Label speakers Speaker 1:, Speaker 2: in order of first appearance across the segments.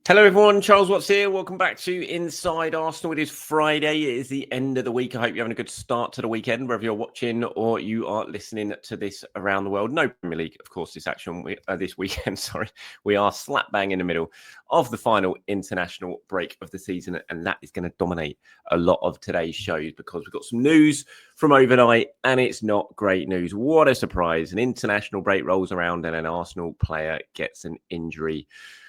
Speaker 1: Hello everyone, Charles Watts here. Welcome back to Inside Arsenal. It is Friday. It is the end of the week. I hope you're having a good start to the weekend, whether you're watching or you are listening to this around the world. No Premier League, of course, this weekend. Sorry, we are slap bang in the middle of the final international break of the season, and that is going to dominate a lot of today's shows because we've got some news from overnight, and it's not great news. What a surprise! An international break rolls around, and an Arsenal player gets an injury.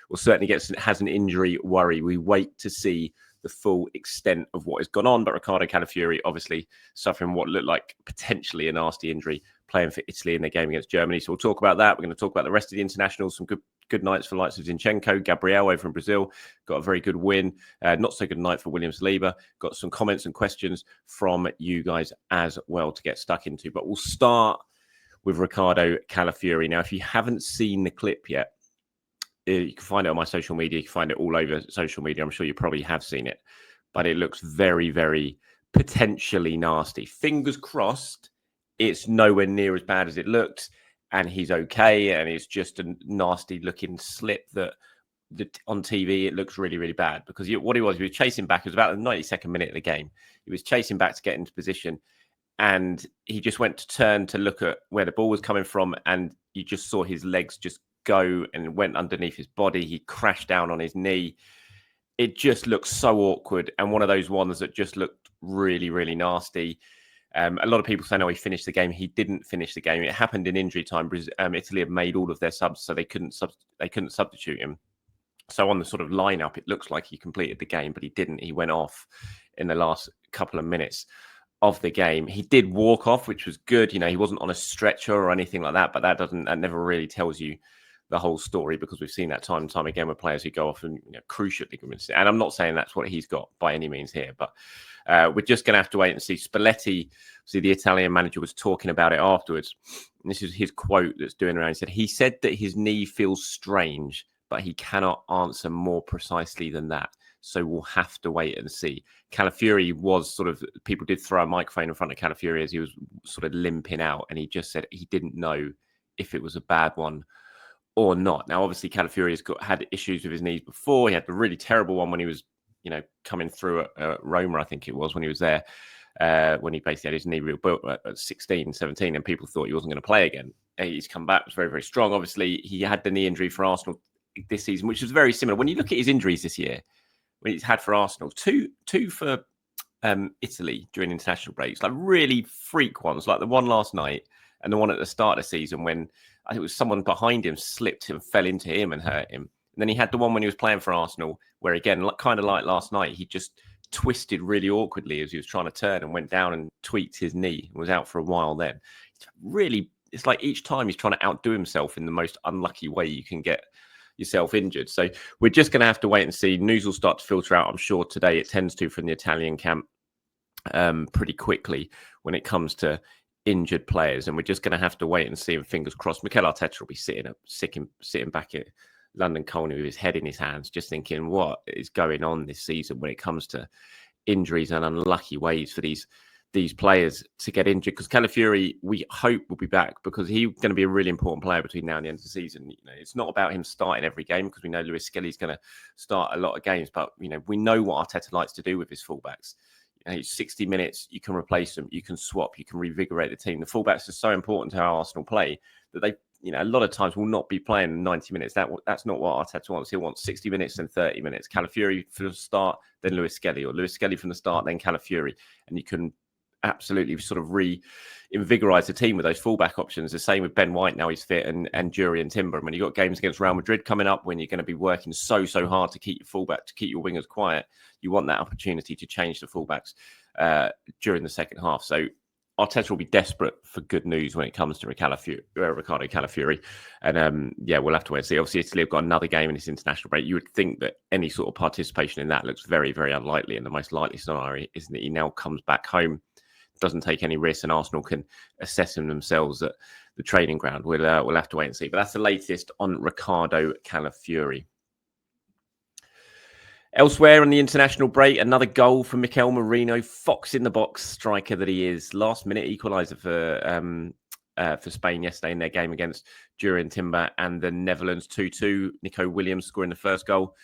Speaker 1: Well, certainly has an injury worry. We wait to see the full extent of what has gone on. But Riccardo Calafiori obviously suffering what looked like potentially a nasty injury playing for Italy in their game against Germany. So we'll talk about that. We're going to talk about the rest of the internationals. Some good nights for the likes of Zinchenko, Gabriel over in Brazil. Got a very good win. Not so good night for William Saliba. Got some comments and questions from you guys as well to get stuck into. But we'll start with Riccardo Calafiori. Now, if you haven't seen the clip yet, you can find it on my social media. You can find it all over social media. I'm sure you probably have seen it. But it looks very, very potentially nasty. Fingers crossed it's nowhere near as bad as it looked. And he's okay. And it's just a nasty looking slip that on TV, it looks really, really bad. Because what he was chasing back. It was about the 92nd minute of the game. He was chasing back to get into position. And he just went to turn to look at where the ball was coming from. And you just saw his legs just go and went underneath his body. He crashed down on his knee. It just looks so awkward, and one of those ones that just looked really, really nasty. A lot of people say, no, he finished the game. He didn't finish the game. It happened in injury time. Italy have made all of their subs, so they couldn't substitute him. So on the sort of lineup, it looks like he completed the game, but he didn't. He went off in the last couple of minutes of the game. He did walk off, which was good. You know, he wasn't on a stretcher or anything like that, but that never really tells you the whole story, because we've seen that time and time again with players who go off and cruciate ligaments. And I'm not saying that's what he's got by any means here, but we're just going to have to wait and see. Spalletti, the Italian manager, was talking about it afterwards. And this is his quote that's doing around. He said that his knee feels strange, but he cannot answer more precisely than that. So we'll have to wait and see. Calafiori was people did throw a microphone in front of Calafiori as he was sort of limping out. And he just said he didn't know if it was a bad one or not. Now, obviously, Calafiori has had issues with his knees before. He had the really terrible one when he was, coming through at Roma, I think it was, when he was there, when he basically had his knee rebuilt at 16, 17, and people thought he wasn't going to play again. He's come back, was very, very strong. Obviously, he had the knee injury for Arsenal this season, which was very similar. When you look at his injuries this year, when he's had for Arsenal, two for Italy during international breaks, like really freak ones, like the one last night and the one at the start of the season when I think it was someone behind him slipped and fell into him and hurt him. And then he had the one when he was playing for Arsenal where, again, kind of like last night, he just twisted really awkwardly as he was trying to turn and went down and tweaked his knee and was out for a while then. It's like each time he's trying to outdo himself in the most unlucky way you can get yourself injured. So we're just going to have to wait and see. News will start to filter out, I'm sure, today. It tends to from the Italian camp pretty quickly when it comes to injured players, and we're just going to have to wait and see. And fingers crossed, Mikel Arteta will be sitting back at London Colney with his head in his hands, just thinking what is going on this season when it comes to injuries and unlucky ways for these players to get injured. Because Calafiori, we hope, will be back, because he's going to be a really important player between now and the end of the season. It's not about him starting every game, because we know Lewis Skelly's going to start a lot of games, but we know what Arteta likes to do with his fullbacks. 60 minutes, you can replace them, you can swap, you can revigorate the team. The fullbacks are so important to how Arsenal play that they, a lot of times will not be playing 90 minutes. That's not what Arteta wants. He'll want 60 minutes and 30 minutes. Calafiori from the start, then Lewis Skelly, or Lewis Skelly from the start, then Calafiori. And you can absolutely sort of reinvigorate the team with those fullback options. The same with Ben White now he's fit, and Jurian Timber. And when you've got games against Real Madrid coming up, when you're going to be working so hard to keep your fullback, to keep your wingers quiet, you want that opportunity to change the fullbacks during the second half. So Arteta will be desperate for good news when it comes to Riccardo Calafiori. And we'll have to wait and see. Obviously, Italy have got another game in this international break. You would think that any sort of participation in that looks very, very unlikely. And the most likely scenario is that he now comes back home, doesn't take any risks, and Arsenal can assess him themselves at the training ground. We'll have to wait and see. But that's the latest on Riccardo Calafiori. Elsewhere on the international break, another goal from Mikel Merino, fox in the box striker that he is. Last minute equaliser for Spain yesterday in their game against Jurian Timber and the Netherlands. 2-2. Nico Williams scoring the first goal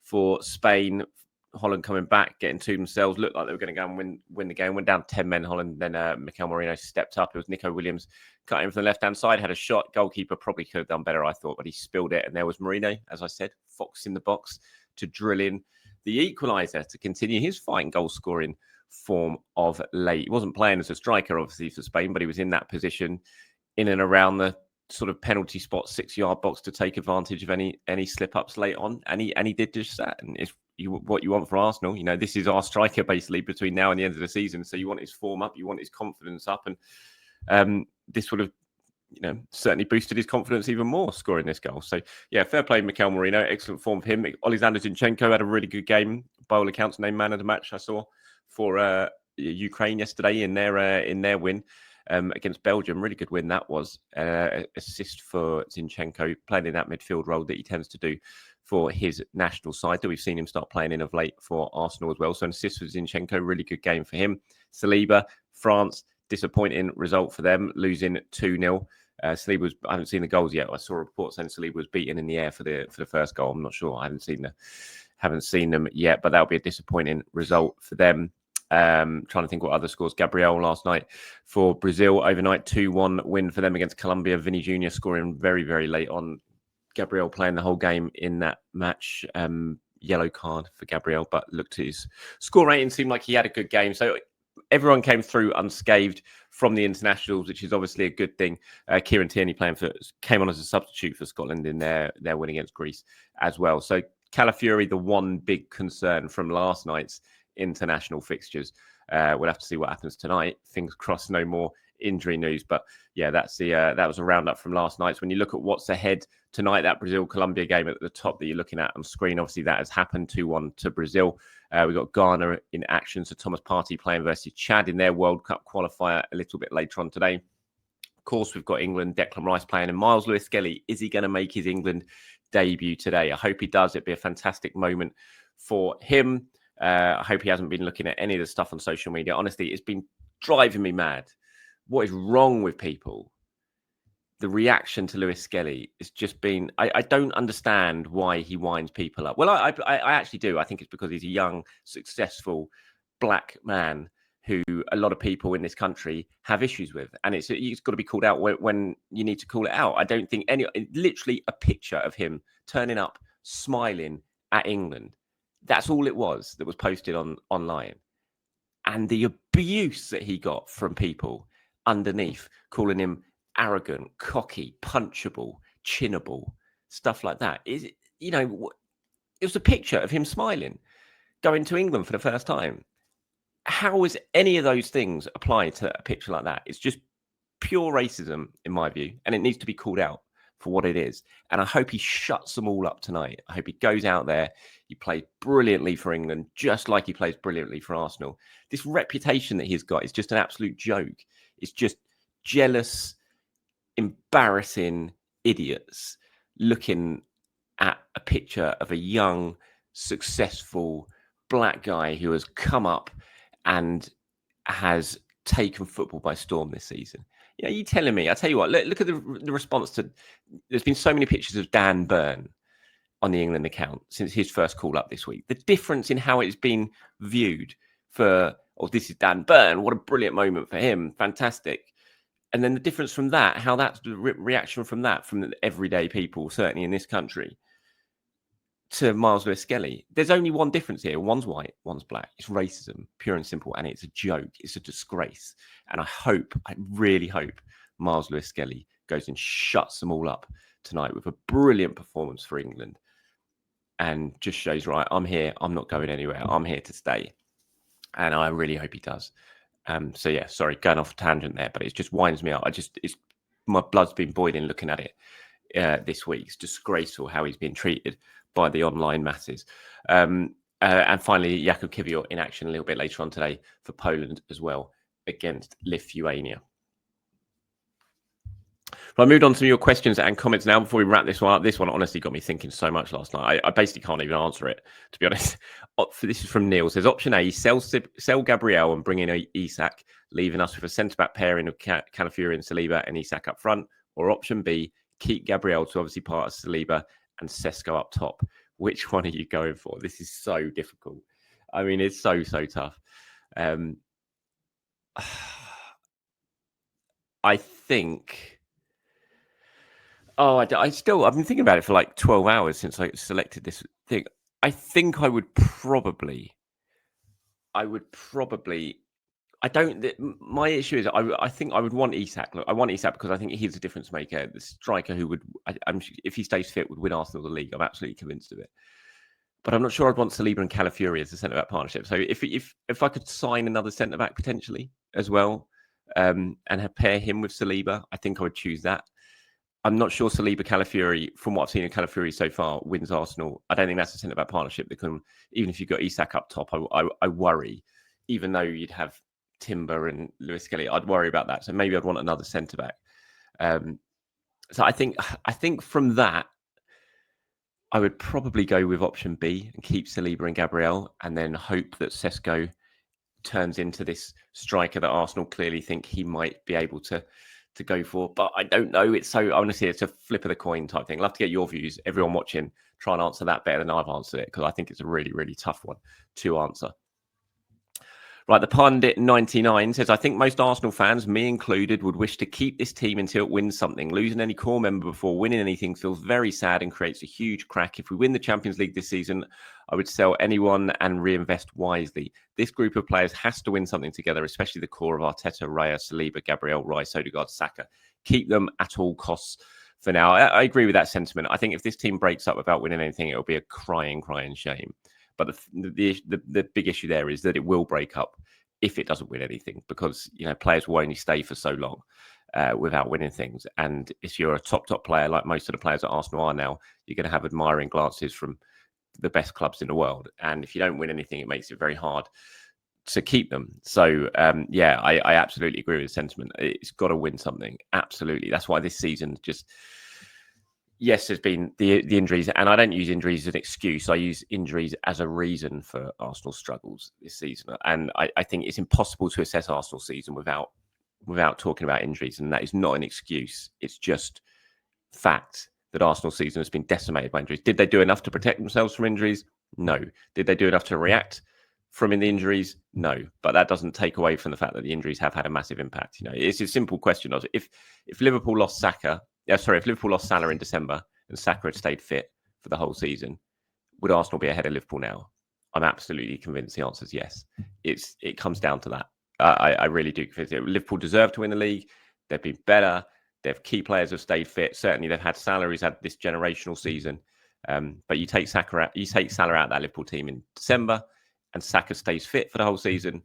Speaker 1: for Spain. Holland coming back, getting to themselves, looked like they were going to go and win the game. Went down 10 men, Holland. Then Mikel Merino stepped up. It was Nico Williams cutting in from the left-hand side, had a shot. Goalkeeper probably could have done better, I thought, but he spilled it. And there was Merino, as I said, fox in the box to drill in the equaliser to continue his fine goal-scoring form of late. He wasn't playing as a striker, obviously, for Spain, but he was in that position in and around the sort of penalty spot, 6-yard box to take advantage of any slip-ups late on. And he did just that. And if what you want for Arsenal, this is our striker basically between now and the end of the season. So you want his form up, you want his confidence up, and this would have, certainly boosted his confidence even more, scoring this goal. So yeah, fair play, Mikel Merino, excellent form for him. Oleksandr Zinchenko had a really good game. By all accounts, named man of the match I saw for Ukraine yesterday in their win against Belgium. Really good win that was. Assist for Zinchenko, playing in that midfield role that he tends to do for his national side, that we've seen him start playing in of late for Arsenal as well. So an assist for Zinchenko, really good game for him. Saliba, France, disappointing result for them, losing 2-0. Saliba I haven't seen the goals yet. I saw a report saying Saliba was beaten in the air for the first goal. I'm not sure. I haven't seen them yet, but that'll be a disappointing result for them. Trying to think what other scores. Gabriel last night for Brazil overnight, 2-1 win for them against Colombia. Vinny Jr. scoring very, very late on. Gabriel playing the whole game in that match. Yellow card for Gabriel, but looked at his score rating, seemed like he had a good game. So everyone came through unscathed from the internationals, which is obviously a good thing. Kieran Tierney came on as a substitute for Scotland in their win against Greece as well. So Calafiori, the one big concern from last night's international fixtures. We'll have to see what happens tonight. Fingers crossed, no more injury news. But yeah, that was a roundup from last night. So when you look at what's ahead tonight, that Brazil-Colombia game at the top that you're looking at on screen, obviously that has happened, 2-1 to Brazil. We've got Ghana in action, so Thomas Partey playing versus Chad in their World Cup qualifier a little bit later on today. Of course, we've got England, Declan Rice playing, and Miles Lewis-Skelly. Is he going to make his England debut today? I hope he does. It'd be a fantastic moment for him. I hope he hasn't been looking at any of the stuff on social media. Honestly, it's been driving me mad. What is wrong with people? The reaction to Lewis Skelly has just been... I don't understand why he winds people up. Well, I actually do. I think it's because he's a young, successful black man who a lot of people in this country have issues with. And it's got to be called out when you need to call it out. I don't think literally a picture of him turning up, smiling at England. That's all it was that was posted online. And the abuse that he got from people underneath, calling him arrogant, cocky, punchable, chinnable, stuff like that. It was a picture of him smiling, going to England for the first time. How is any of those things applied to a picture like that? It's just pure racism, in my view, and it needs to be called out for what it is. And I hope he shuts them all up tonight. I hope he goes out there. He plays brilliantly for England, just like he plays brilliantly for Arsenal. This reputation that he's got is just an absolute joke. It's just jealous, embarrassing idiots looking at a picture of a young, successful black guy who has come up and has taken football by storm this season. You telling me? I tell you what, look at the response to... There's been so many pictures of Dan Burn on the England account since his first call up this week. The difference in how it's been viewed this is Dan Burn. What a brilliant moment for him. Fantastic. And then the difference from that, how that's the reaction from the everyday people, certainly in this country, to Miles Lewis-Skelly. There's only one difference here. One's white, one's black. It's racism, pure and simple, and it's a joke. It's a disgrace. And I really hope Miles Lewis-Skelly goes and shuts them all up tonight with a brilliant performance for England and just shows, right, I'm here. I'm not going anywhere. I'm here to stay. And I really hope he does. So yeah, sorry, going off a tangent there, but it just winds me up. My blood's been boiling looking at it this week. It's disgraceful how he's been treated by the online masses. And finally, Jakub Kiwior in action a little bit later on today for Poland as well against Lithuania. Well, I moved on to your questions and comments now before we wrap this one up. This one honestly got me thinking so much last night. I basically can't even answer it, to be honest. This is from Neil. It says, option A, sell Gabriel and bring in Isak, leaving us with a centre-back pairing of Calafiori and Saliba and Isak up front. Or option B, keep Gabriel to obviously part of Saliba and Sesko up top Which one are you going for? This is so difficult. I mean, it's so tough. I think. Oh, I've been thinking about it for like 12 hours since I selected this thing. I think I would probably. My issue is I think I would want Isak. Look, I want Isak because I think he's a difference maker, the striker who would, if he stays fit, would win Arsenal the league. I'm absolutely convinced of it. But I'm not sure I'd want Saliba and Calafiori as a centre back partnership. So if I could sign another centre back potentially as well, and pair him with Saliba, I think I would choose that. I'm not sure Saliba Calafiori, from what I've seen of Calafiori so far, wins Arsenal. I don't think that's a centre back partnership that can, even if you've got Isak up top, I worry, even though you'd have Timber and Lewis Kelly, I'd worry about that. So maybe I'd want another centre back. So I think from that, I would probably go with option B and keep Saliba and Gabriel, and then hope that Sesko turns into this striker that Arsenal clearly think he might be able to go for. But I don't know. It's so, honestly, it's a flip of the coin type thing. I'd love to get your views. Everyone watching, try and answer that better than I've answered it, because I think it's a really, really tough one to answer. Right, the Pundit 99 says, I think most Arsenal fans, me included, would wish to keep this team until it wins something. Losing any core member before winning anything feels very sad and creates a huge crack. If we win the Champions League this season, I would sell anyone and reinvest wisely. This group of players has to win something together, especially the core of Arteta, Raya, Saliba, Gabriel, Rice, Odegaard, Saka. Keep them at all costs for now. I agree with that sentiment. I think if this team breaks up without winning anything, it'll be a crying shame. But the big issue there is that it will break up if it doesn't win anything, because players will only stay for so long without winning things. And if you're a top player, like most of the players at Arsenal are now, you're going to have admiring glances from the best clubs in the world. And if you don't win anything, it makes it very hard to keep them. So I absolutely agree with the sentiment. It's got to win something. Absolutely. That's why this season just. Yes, there's been the injuries, and I don't use injuries as an excuse. I use injuries as a reason for Arsenal's struggles this season. And I think it's impossible to assess Arsenal's season without talking about injuries, and that is not an excuse. It's just fact that Arsenal's season has been decimated by injuries. Did they do enough to protect themselves from injuries? No. Did they do enough to react from in the injuries? No. But that doesn't take away from the fact that the injuries have had a massive impact. It's a simple question of if Liverpool lost if Liverpool lost Salah in December and Saka had stayed fit for the whole season, would Arsenal be ahead of Liverpool now? I'm absolutely convinced the answer is yes. It comes down to that. I really do. Liverpool deserve to win the league. They've been better. Their key players have stayed fit. Certainly, they've had Salah, who's had this generational season. But you take Salah out of that Liverpool team in December, and Saka stays fit for the whole season.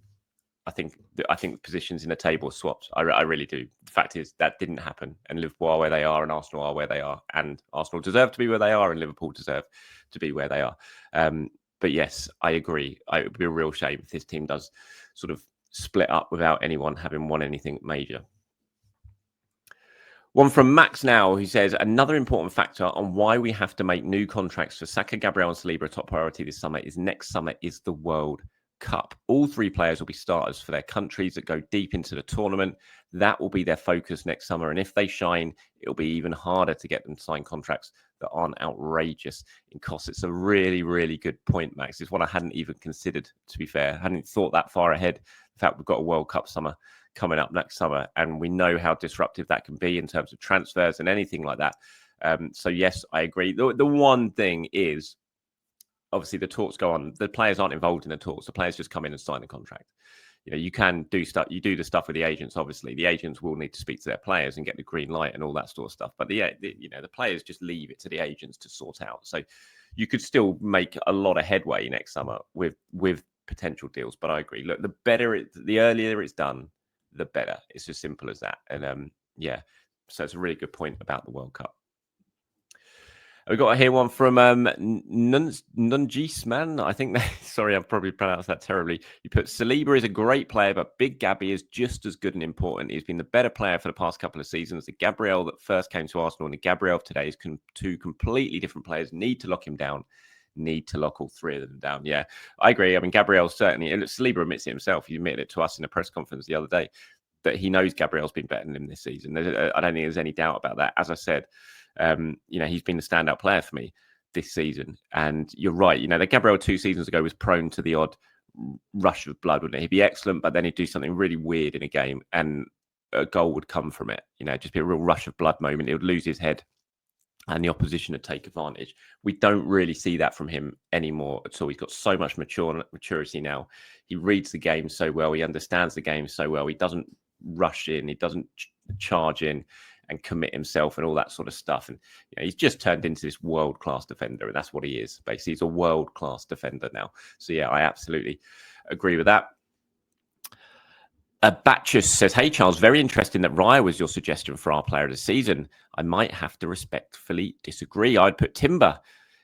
Speaker 1: I think positions in the table are swapped. I really do. The fact is that didn't happen, and Liverpool are where they are, and Arsenal are where they are, and Arsenal deserve to be where they are, and Liverpool deserve to be where they are. But yes, I agree. It would be a real shame if this team does sort of split up without anyone having won anything major. One from Max now, who says, another important factor on why we have to make new contracts for Saka, Gabriel and Saliba a top priority this summer is next summer is the World Cup. All three players will be starters for their countries that go deep into the tournament. That will be their focus next summer. And if they shine, it'll be even harder to get them to sign contracts that aren't outrageous in cost. It's a really, really good point, Max. It's what I hadn't even considered, to be fair. I hadn't thought that far ahead. In fact, we've got a World Cup summer coming up next summer, and we know how disruptive that can be in terms of transfers and anything like that. So yes, I agree. The one thing is, obviously, the talks go on. The players aren't involved in the talks. The players just come in and sign a contract. You can do stuff. You do the stuff with the agents. Obviously, the agents will need to speak to their players and get the green light and all that sort of stuff. But the players just leave it to the agents to sort out. So you could still make a lot of headway next summer with potential deals. But I agree. Look, the earlier it's done, the better. It's as simple as that. And so it's a really good point about the World Cup. We've got here one from Nunjis, man. I think sorry, I've probably pronounced that terribly. You put Saliba is a great player, but Big Gabby is just as good and important. He's been the better player for the past couple of seasons. The Gabriel that first came to Arsenal and the Gabriel of today is two completely different players. Need to lock him down. Need to lock all three of them down. Yeah, I agree. I mean, Gabriel certainly, and Saliba admits it himself. He admitted it to us in a press conference the other day that he knows Gabriel's been better than him this season. I don't think there's any doubt about that. As I said, he's been the standout player for me. this season. And you're right, that Gabriel 2 seasons ago was prone to the odd rush of blood, wouldn't it? He'd be excellent, but then he'd do something really weird in a game and a goal would come from it. Just be a real rush of blood moment. He would lose his head and the opposition would take advantage. We don't really see that from him anymore at all. He's got so much maturity now. He reads the game so well. He understands the game so well. He doesn't rush in. He doesn't charge in and commit himself and all that sort of stuff. And he's just turned into this world-class defender, and that's what he is. Basically, he's a world-class defender now. So yeah, I absolutely agree with that. Batchus says, hey, Charles, very interesting that Raya was your suggestion for our player of the season. I might have to respectfully disagree. I'd put Timber.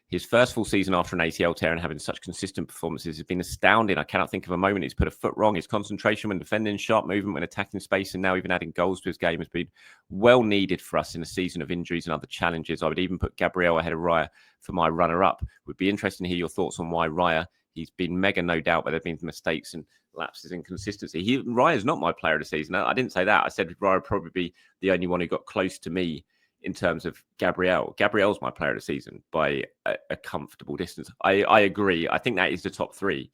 Speaker 1: His first full season after an ACL tear and having such consistent performances has been astounding. I cannot think of a moment he's put a foot wrong. His concentration when defending, sharp movement when attacking space, and now even adding goals to his game has been well needed for us in a season of injuries and other challenges. I would even put Gabriel ahead of Raya for my runner-up. Would be interesting to hear your thoughts on why Raya. He's been mega, no doubt, but there have been mistakes and lapses in consistency. Raya's not my player of the season. I didn't say that. I said Raya would probably be the only one who got close to me in terms of Gabriel. Gabriel's my player of the season by a comfortable distance. I agree. I think that is the top three,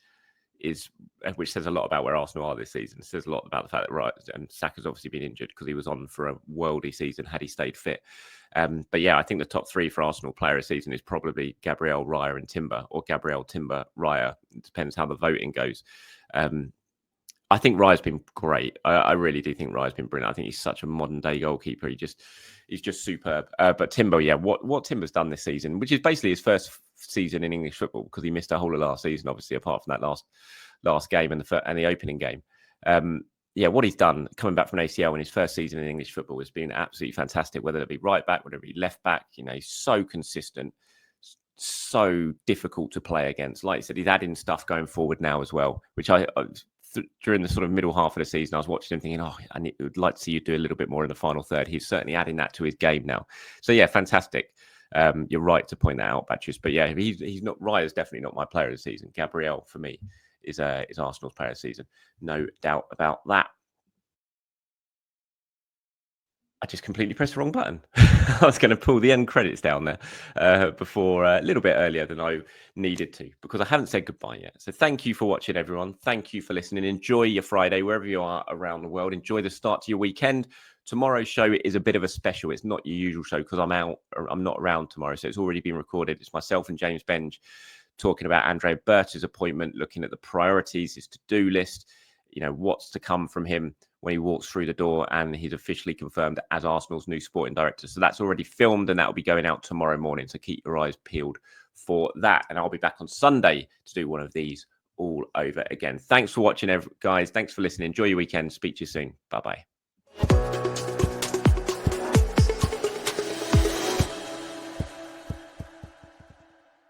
Speaker 1: which says a lot about where Arsenal are this season. It says a lot about the fact that and Saka's obviously been injured because he was on for a worldy season had he stayed fit. But yeah, I think the top three for Arsenal player of the season is probably Gabriel, Raya and Timber, or Gabriel, Timber, Raya. It depends how the voting goes. I think Raya's been great. I really do think Raya's been brilliant. I think he's such a modern day goalkeeper. He's just superb. But Timber, yeah, what Timber's done this season, which is basically his first season in English football because he missed a whole of last season, obviously, apart from that last game and the opening game. Yeah, what he's done coming back from an ACL in his first season in English football has been absolutely fantastic. Whether it be right back, whether it be left back, he's so consistent, so difficult to play against. Like I said, he's adding stuff going forward now as well, which during the sort of middle half of the season, I was watching him thinking, I would like to see you do a little bit more in the final third. He's certainly adding that to his game now. So yeah, fantastic. You're right to point that out, Batches. But yeah, he's not. Raya's definitely not my player of the season. Gabriel, for me, is Arsenal's player of the season. No doubt about that. I just completely pressed the wrong button. I was going to pull the end credits down there before a little bit earlier than I needed to because I haven't said goodbye yet. So thank you for watching, everyone. Thank you for listening. Enjoy your Friday wherever you are around the world. Enjoy the start to your weekend. Tomorrow's show is a bit of a special. It's not your usual show because I'm not around tomorrow. So it's already been recorded. It's myself and James Benge talking about Andre Berta's appointment, looking at the priorities, his to-do list, what's to come from him when he walks through the door, and he's officially confirmed as Arsenal's new sporting director. So that's already filmed and that will be going out tomorrow morning. So keep your eyes peeled for that. And I'll be back on Sunday to do one of these all over again. Thanks for watching, guys. Thanks for listening. Enjoy your weekend. Speak to you soon. Bye-bye.